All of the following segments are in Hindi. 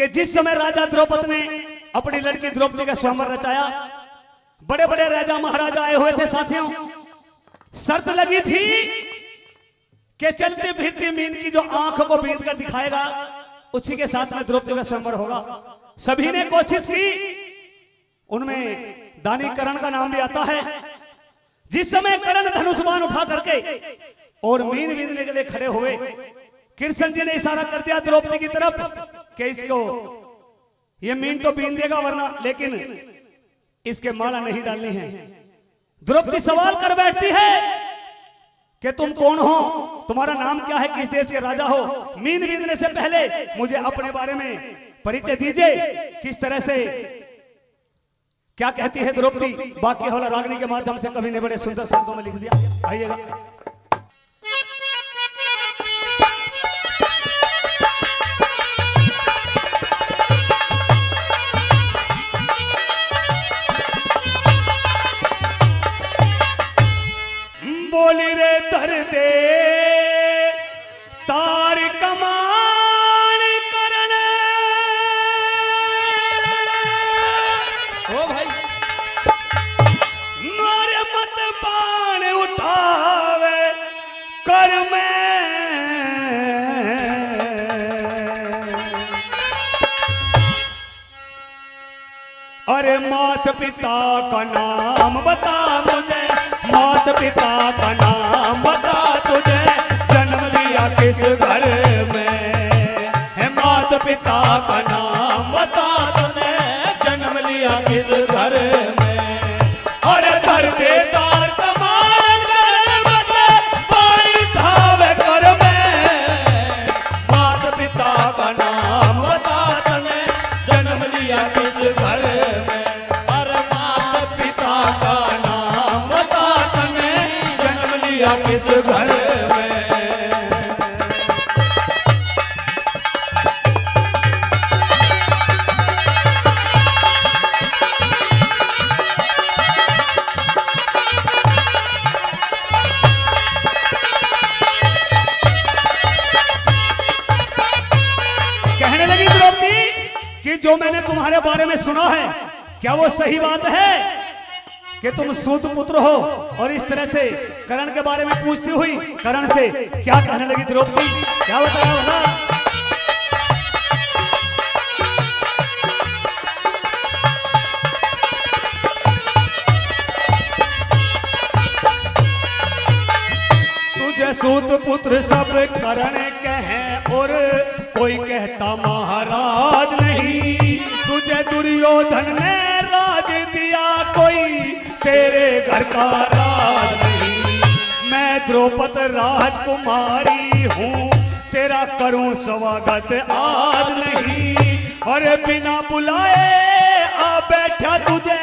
कि जिस समय राजा द्रौपद ने अपनी लड़की द्रौपदी का स्वयंवर रचाया, बड़े बड़े राजा महाराजा आए हुए थे साथियों। शर्त लगी थी कि चलती फिरती मीन की जो आंख को बीत कर दिखाएगा उसी के साथ में द्रौपदी का स्वयंवर होगा। सभी ने कोशिश की, उनमें दानी करण का नाम भी आता है। जिस समय करण धनुष बाण उठा करके और मीन बीनने के लिए खड़े हुए, कृष्ण जी ने इशारा कर दिया द्रौपदी की तरफ कि इसको ये मीन तो बीन देगा वरना, लेकिन इसके माला नहीं डालनी है। द्रौपदी सवाल कर बैठती है कि तुम कौन हो, तुम्हारा नाम क्या है, किस देश के राजा हो। मीन बीनने से पहले मुझे अपने बारे में परिचय दीजिए, किस तरह से क्या कहती है द्रौपदी। बाकी होला रागनी के माध्यम से कवि ने बड़े सुंदर शब्दों में लिख दिया। आइएगा। बोली रे दर्दे तार कमान करन, ओ भाई मारे मत बाण उठावे कर में, अरे मात पिता का नाम बता मुझे, मात पिता का नाम बता तुझे, जन्म दिया किस घर में है, मात पिता का नाम बता तुझे, जन्म लिया किस घर में। अरे दर्दे तार कमान करन बता पानी थावे कर में, मात पिता का नाम बता तुझे, जन्म लिया किस घर में। किस घर में कहने लगी द्रौपदी कि जो मैंने तुम्हारे बारे में सुना है, क्या वो सही बात है कि तुम सूत पुत्र हो। और इस तरह से करण के बारे में पूछती हुई करण से क्या कहने लगी द्रौपदी, क्या बताया भला। तुझे सूत पुत्र सब करण कहे और कोई कहता महाराज नहीं, तुझे दुर्योधन ने राज दिया कोई तेरे घर का राज नहीं। मैं द्रौपद राजकुमारी हूँ, तेरा करूं स्वागत आज नहीं। अरे बिना बुलाए आ बैठा तुझे,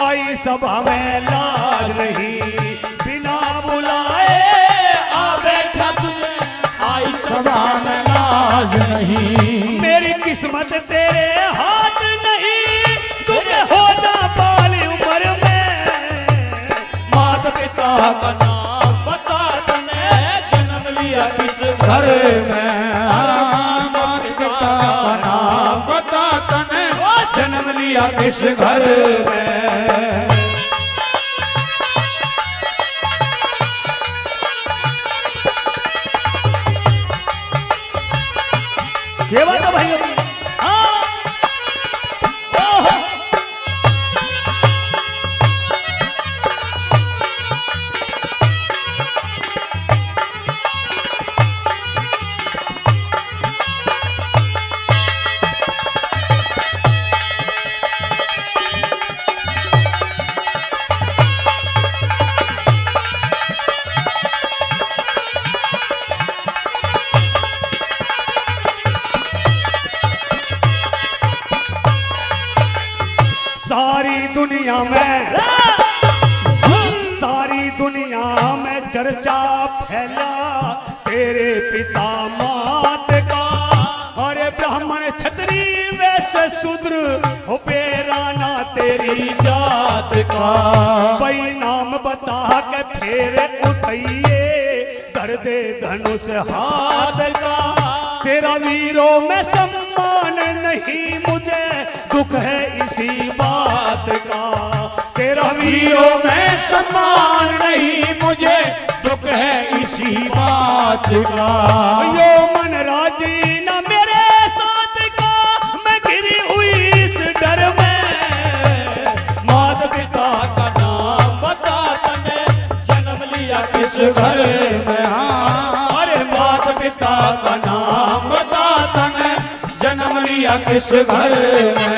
आई सभा में लाज नहीं। बिना बुलाए आ बैठा तुझे, आई सभा में लाज नहीं। मेरी किस्मत तेरे हाथ नहीं, तुझे हो जा बाली उम्र में, माता पिता का नाम बता तने, जन्म लिया किस घर में। माता पिता का नाम बता तने, जन्म लिया किस घर में। ये बात है भाई। सारी दुनिया में, सारी दुनिया में चर्चा फैला तेरे पिता मात का। अरे ब्राह्मण क्षत्रि वैश्य शूद्र हो पेराना तेरी जात का। वही नाम बता के फेर उठाइए, कर दे धनुष हाथ का। तेरा वीरों में सम्मान नहीं, अरमान नहीं मुझे दुख है इसी बात का। यो मन राजी न मेरे साथ का, मैं गिरी हुई इस डर में। माता पिता का नाम बता तने, जन्म लिया किस घर में। हाँ, अरे माता पिता का नाम बता तने, जन्म लिया किस घर में।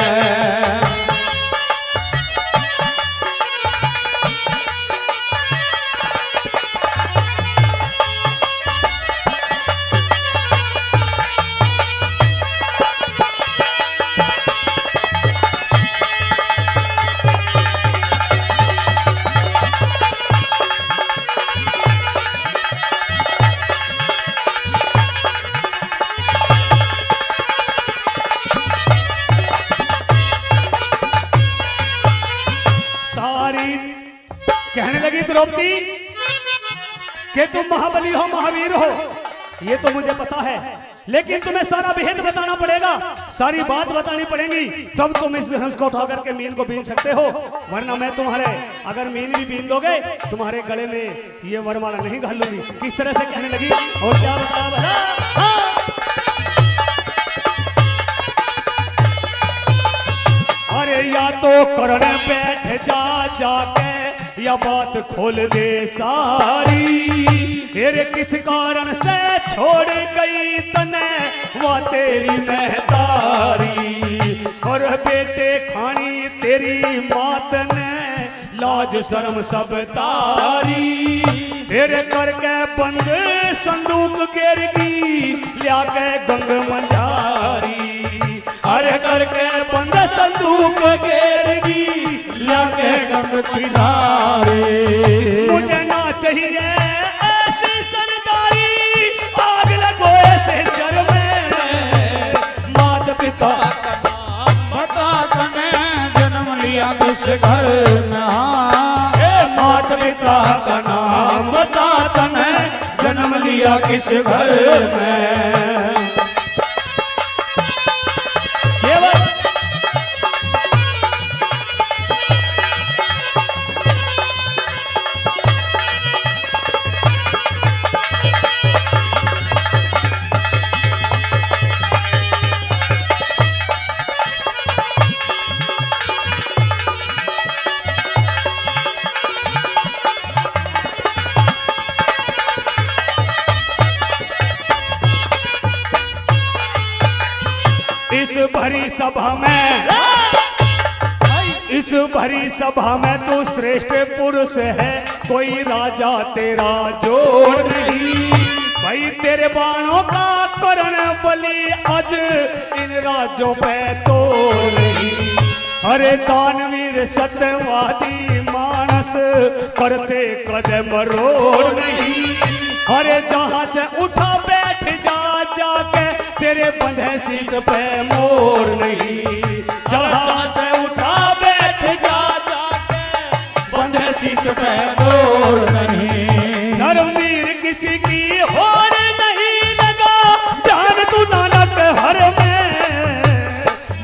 कहने लगी द्रौपदी कि तुम महाबली हो, महावीर हो, ये तो मुझे पता है, लेकिन तुम्हें सारा भेद बताना पड़ेगा, सारी बात बतानी पड़ेगी, तब तुम इस धनुष को उठा करके मीन को बीन सकते हो। वरना मैं तुम्हारे अगर मीन भी बीन दोगे, तुम्हारे गले में ये वरमाला नहीं घालूंगी। किस तरह से कहने लगी और क्या बताया भला? हाँ। अरे या तो करने बैठ जा जाके, या बात खोल दे सारी। अरे किस कारण से छोड़ गई तने वह तेरी महतारी, और बेटे खानी तेरी मात ने लाज शर्म सब तारी। फिर करके बंद संदूक गिरगी लिया के गंग मंझारी। अरे करके बंद संदूक गिरगी लिया के गंग किनारे। मुझे ना चाहिए ऐसी सरदारी, आग लगो ऐसे जर में। माता पिता का नाम बता तने, जन्म लिया किस घर में। माता पिता का नाम बता तने, जन्म लिया किस घर में। इस भरी सभा में, इस भरी सभा में तू श्रेष्ठ पुरुष है, कोई राजा तेरा जोड़ नहीं। भाई तेरे बाणों का कर्ण बलि आज इन राज्यों पे तोड़ नहीं। अरे दानवीर सत्यवादी मानस करते कदम रोड़ नहीं। अरे जहां से उठा बैठ जा जाके, तेरे बंधे शीश पे मोर नहीं। जहां से उठा बैठ जा जाके, बंधे शीश पे मोर नहीं। धर्मवीर किसी की होर नहीं लगा, ध्यान तू नानक हर में।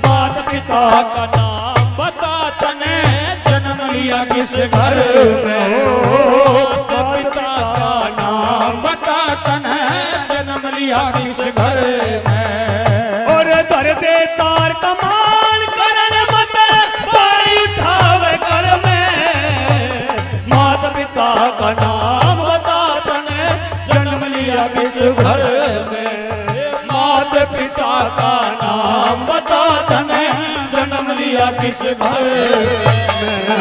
माता पिता का नाम बता तने, जन्म लिया किस घर में। माता पिता का नाम बता तने, जन्म लिया किस घर में। और धर दे तार कमान करण मत, पानी उठावे कर में। माता पिता का नाम बता तने, जन्म लिया किस घर में। माता पिता का नाम बता तने, जन्म लिया किस घर में।